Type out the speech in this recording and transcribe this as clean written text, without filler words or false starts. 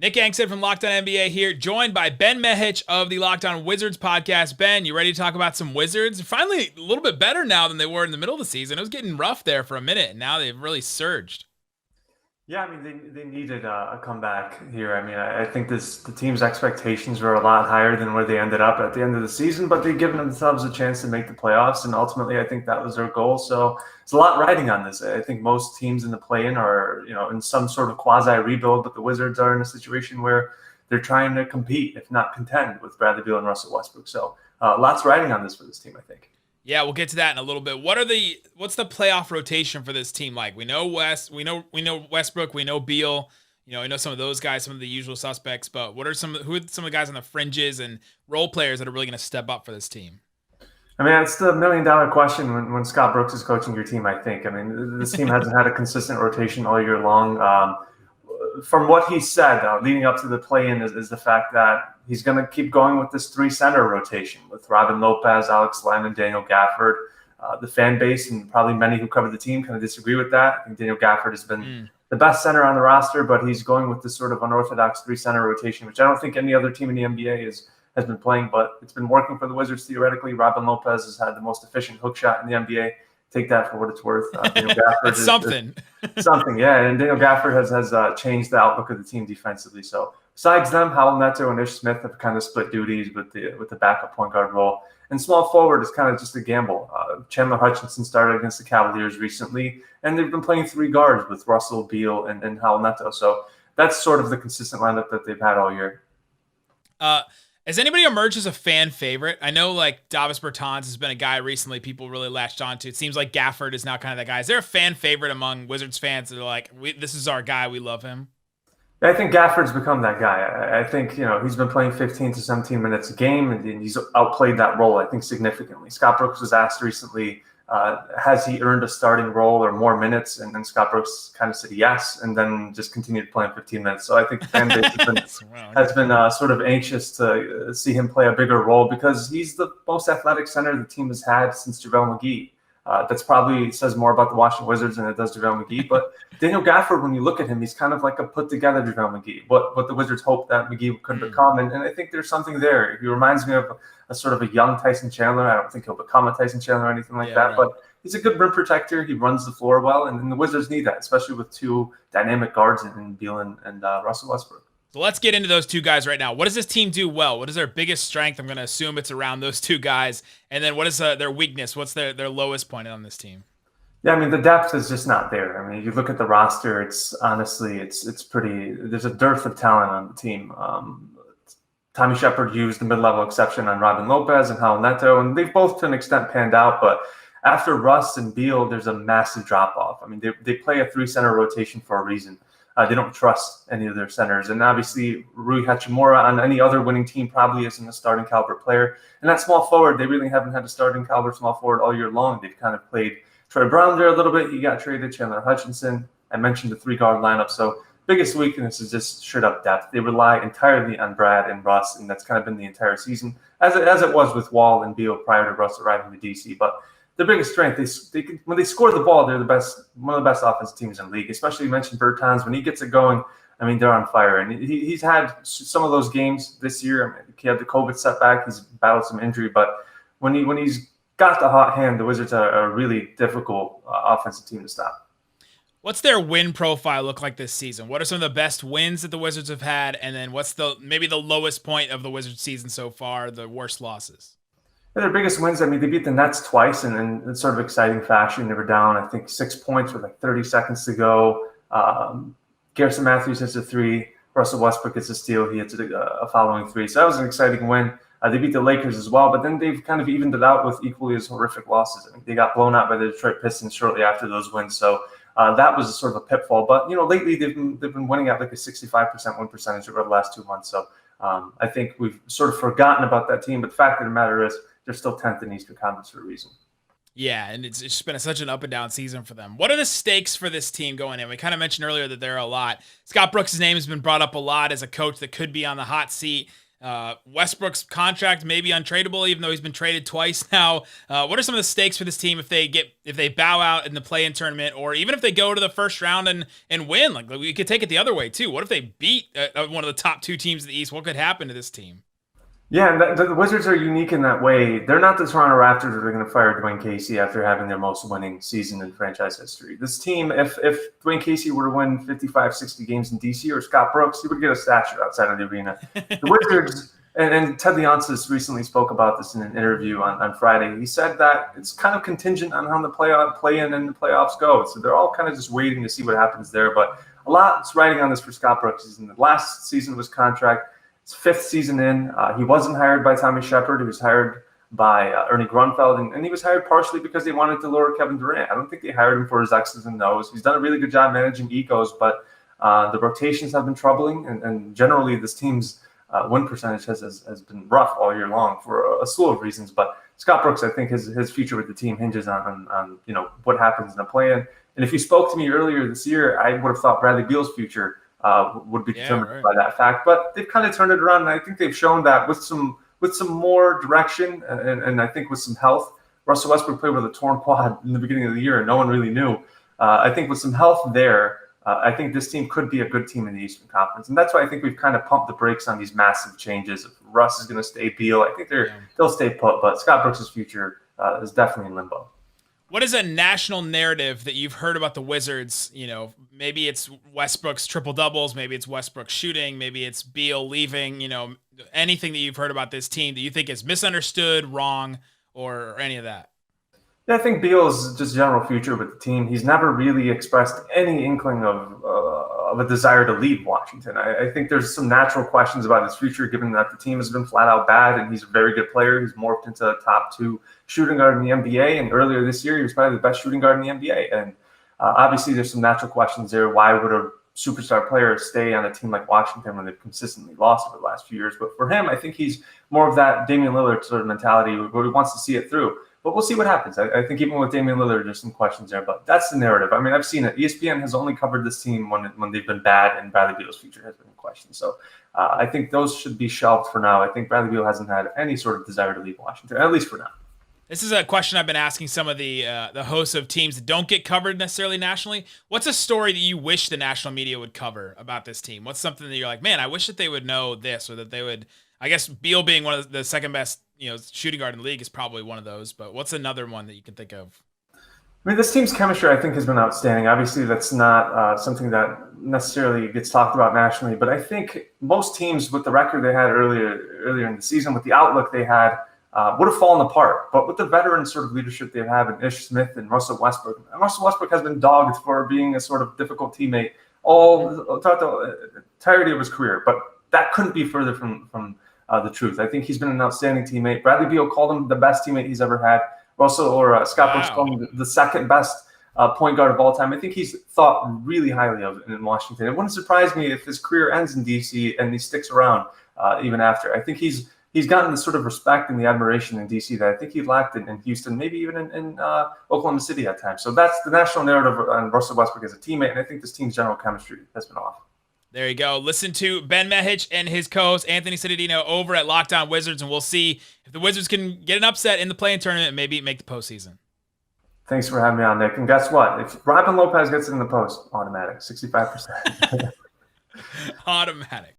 Nick Angstead from Locked On NBA here, joined by Ben Mehich of the Locked On Wizards podcast. Ben, you ready to talk about some Wizards? Finally, a little bit better now than they were in the middle of the season. It was getting rough there for a minute, and now they've really surged. Yeah, I mean they needed a comeback here. I mean I think the team's expectations were a lot higher than where they ended up at the end of the season, but they've given themselves a chance to make the playoffs, and ultimately I think that was their goal. So it's a lot riding on this. I think most teams in the play-in are in some sort of quasi rebuild, but the Wizards are in a situation where they're trying to compete, if not contend, with Bradley Beal and Russell Westbrook. So lots riding on this for this team, I think. Yeah, we'll get to that in a little bit. What's the playoff rotation for this team like? We know Westbrook, we know Beal, we know some of those guys, some of the usual suspects, but who are some of the guys on the fringes and role players that are really going to step up for this team? I mean, it's the $1 million question when Scott Brooks is coaching your team, I think. I mean, this team hasn't had a consistent rotation all year long. From what he said leading up to the play-in is the fact that he's going to keep going with this three-center rotation with Robin Lopez, Alex Len, and Daniel Gafford. The fan base and probably many who cover the team kind of disagree with that. I think Daniel Gafford has been the best center on the roster, but he's going with this sort of unorthodox three-center rotation, which I don't think any other team in the NBA has been playing, but it's been working for the Wizards theoretically. Robin Lopez has had the most efficient hook shot in the NBA. Take that for what it's worth. Daniel Gafford It's something. Something, yeah. And Daniel Gafford has changed the outlook of the team defensively. So besides them, Howell Neto and Ish Smith have kind of split duties with the backup point guard role. And small forward is kind of just a gamble. Chandler Hutchinson started against the Cavaliers recently, and they've been playing three guards with Russell, Beal, and Howell Neto. So that's sort of the consistent lineup that they've had all year. Has anybody emerged as a fan favorite? I know like Davis Bertans has been a guy recently people really latched onto. It seems like Gafford is now kind of that guy. Is there a fan favorite among Wizards fans that are like, this is our guy, we love him? I think Gafford's become that guy. I think, he's been playing 15 to 17 minutes a game, and he's outplayed that role, I think, significantly. Scott Brooks was asked recently, has he earned a starting role or more minutes? And then Scott Brooks kind of said yes, and then just continued playing 15 minutes. So I think the fan base has been sort of anxious to see him play a bigger role because he's the most athletic center the team has had since JaVale McGee. That's probably says more about the Washington Wizards than it does JaVale McGee. But Daniel Gafford, when you look at him, he's kind of like a put-together JaVale McGee, what the Wizards hoped that McGee could become. And I think there's something there. He reminds me of a sort of a young Tyson Chandler. I don't think he'll become a Tyson Chandler or anything like that. Right. But he's a good rim protector. He runs the floor well. And the Wizards need that, especially with two dynamic guards in Beal and Russell Westbrook. So let's get into those two guys right now. What does this team do well? What is their biggest strength? I'm going to assume it's around those two guys. And then what is their weakness? What's their lowest point on this team? Yeah, I mean, the depth is just not there. I mean, you look at the roster, it's pretty, there's a dearth of talent on the team. Tommy Shepard used the mid-level exception on Robin Lopez and Howell Neto, and they've both to an extent panned out. But after Russ and Beal, there's a massive drop-off. I mean, they play a three-center rotation for a reason. They don't trust any of their centers. And obviously, Rui Hachimura on any other winning team probably isn't a starting caliber player. And that small forward, they really haven't had a starting caliber small forward all year long. They've kind of played Troy Brown there a little bit. He got traded. Chandler Hutchinson. I mentioned the three-guard lineup. So biggest weakness is just straight-up depth. They rely entirely on Brad and Russ, and that's kind of been the entire season, as it was with Wall and Beal prior to Russ arriving to DC. But the biggest strength, they can, when they score the ball, they're one of the best offensive teams in the league. Especially you mentioned Bertans. When he gets it going, I mean, they're on fire. And he's had some of those games this year. I mean, he had the COVID setback. He's battled some injury. But when he's got the hot hand, the Wizards are a really difficult offensive team to stop. What's their win profile look like this season? What are some of the best wins that the Wizards have had? And then what's maybe the lowest point of the Wizards season so far, the worst losses? Their biggest wins, I mean, they beat the Nets twice in sort of exciting fashion. They were down, I think, 6 points with like 30 seconds to go. Garrison Matthews hits a three. Russell Westbrook gets a steal. He hits a following three. So that was an exciting win. They beat the Lakers as well, but then they've kind of evened it out with equally as horrific losses. I mean, they got blown out by the Detroit Pistons shortly after those wins. So that was a sort of a pitfall. But, lately they've been winning at like a 65% win percentage over the last 2 months. So I think we've sort of forgotten about that team. But the fact of the matter is, they're still 10th in Eastern Conference for a reason. Yeah, and it's just been such an up and down season for them. What are the stakes for this team going in? We kind of mentioned earlier that there are a lot. Scott Brooks' name has been brought up a lot as a coach that could be on the hot seat. Westbrook's contract may be untradeable, even though he's been traded twice now. What are some of the stakes for this team if they bow out in the play-in tournament, or even if they go to the first round and win? Like, we could take it the other way too. What if they beat one of the top two teams in the East? What could happen to this team? Yeah, and the Wizards are unique in that way. They're not the Toronto Raptors that are going to fire Dwayne Casey after having their most winning season in franchise history. This team, if Dwayne Casey were to win 55, 60 games in DC, or Scott Brooks, he would get a statue outside of the arena. The Wizards, and Ted Leonsis recently spoke about this in an interview on Friday. He said that it's kind of contingent on how the play-in and the playoffs go. So they're all kind of just waiting to see what happens there. But a lot's riding on this for Scott Brooks. The last season of his contract, his fifth season in. He wasn't hired by Tommy Shepard. He was hired by Ernie Grunfeld, and he was hired partially because they wanted to lure Kevin Durant. I don't think they hired him for his X's and O's. He's done a really good job managing egos, but the rotations have been troubling, and generally this team's win percentage has been rough all year long for a slew of reasons. But Scott Brooks, I think his future with the team hinges on what happens in the play-in. And if you spoke to me earlier this year, I would have thought Bradley Beal's future would be determined by that fact. But they've kind of turned it around, and I think they've shown that with some more direction and I think with some health. Russell Westbrook played with a torn quad in the beginning of the year, and no one really knew. I think with some health there, I think this team could be a good team in the Eastern Conference. And that's why I think we've kind of pumped the brakes on these massive changes. If Russ is going to stay, Beal, I think they'll stay put. But Scott Brooks' future is definitely in limbo. What is a national narrative that you've heard about the Wizards? Maybe it's Westbrook's triple doubles, maybe it's Westbrook shooting, maybe it's Beal leaving, anything that you've heard about this team that you think is misunderstood, wrong, or any of that? Yeah, I think Beal's just general future with the team. He's never really expressed any inkling of a desire to leave Washington. I think there's some natural questions about his future, given that the team has been flat out bad, and he's a very good player. He's morphed into a top 2 shooting guard in the NBA, and earlier this year, he was probably the best shooting guard in the NBA. And obviously, there's some natural questions there. Why would a superstar player stay on a team like Washington when they've consistently lost over the last few years? But for him, I think he's more of that Damian Lillard sort of mentality where he wants to see it through. But we'll see what happens. I think even with Damian Lillard, there's some questions there. But that's the narrative. I mean, I've seen it. ESPN has only covered this team when they've been bad, and Bradley Beal's future has been in question. So I think those should be shelved for now. I think Bradley Beal hasn't had any sort of desire to leave Washington, at least for now. This is a question I've been asking some of the hosts of teams that don't get covered necessarily nationally. What's a story that you wish the national media would cover about this team? What's something that you're like, man, I wish that they would know this, or that they would, I guess Beal being one of the second best, shooting guard in the league is probably one of those, but what's another one that you can think of? I mean, this team's chemistry, I think, has been outstanding. Obviously, that's not something that necessarily gets talked about nationally, but I think most teams with the record they had earlier in the season, with the outlook they had, would have fallen apart. But with the veteran sort of leadership they have in Ish Smith and Russell Westbrook, and Russell Westbrook has been dogged for being a sort of difficult teammate throughout the entirety of his career, but that couldn't be further from the truth. I think he's been an outstanding teammate. Bradley Beal called him the best teammate he's ever had. Scott Brooks called him the second best point guard of all time. I think he's thought really highly of in Washington. It wouldn't surprise me if his career ends in DC and he sticks around even after. I think he's gotten the sort of respect and the admiration in DC that I think he lacked in Houston, maybe even in Oklahoma City at times. So that's the national narrative on Russell Westbrook as a teammate, and I think this team's general chemistry has been off. There you go. Listen to Ben Mehich and his co-host Anthony Cittadino over at Locked On Wizards, and we'll see if the Wizards can get an upset in the play-in tournament and maybe make the postseason. Thanks for having me on, Nick. And guess what? If Robin Lopez gets it in the post, automatic, 65%. Automatic.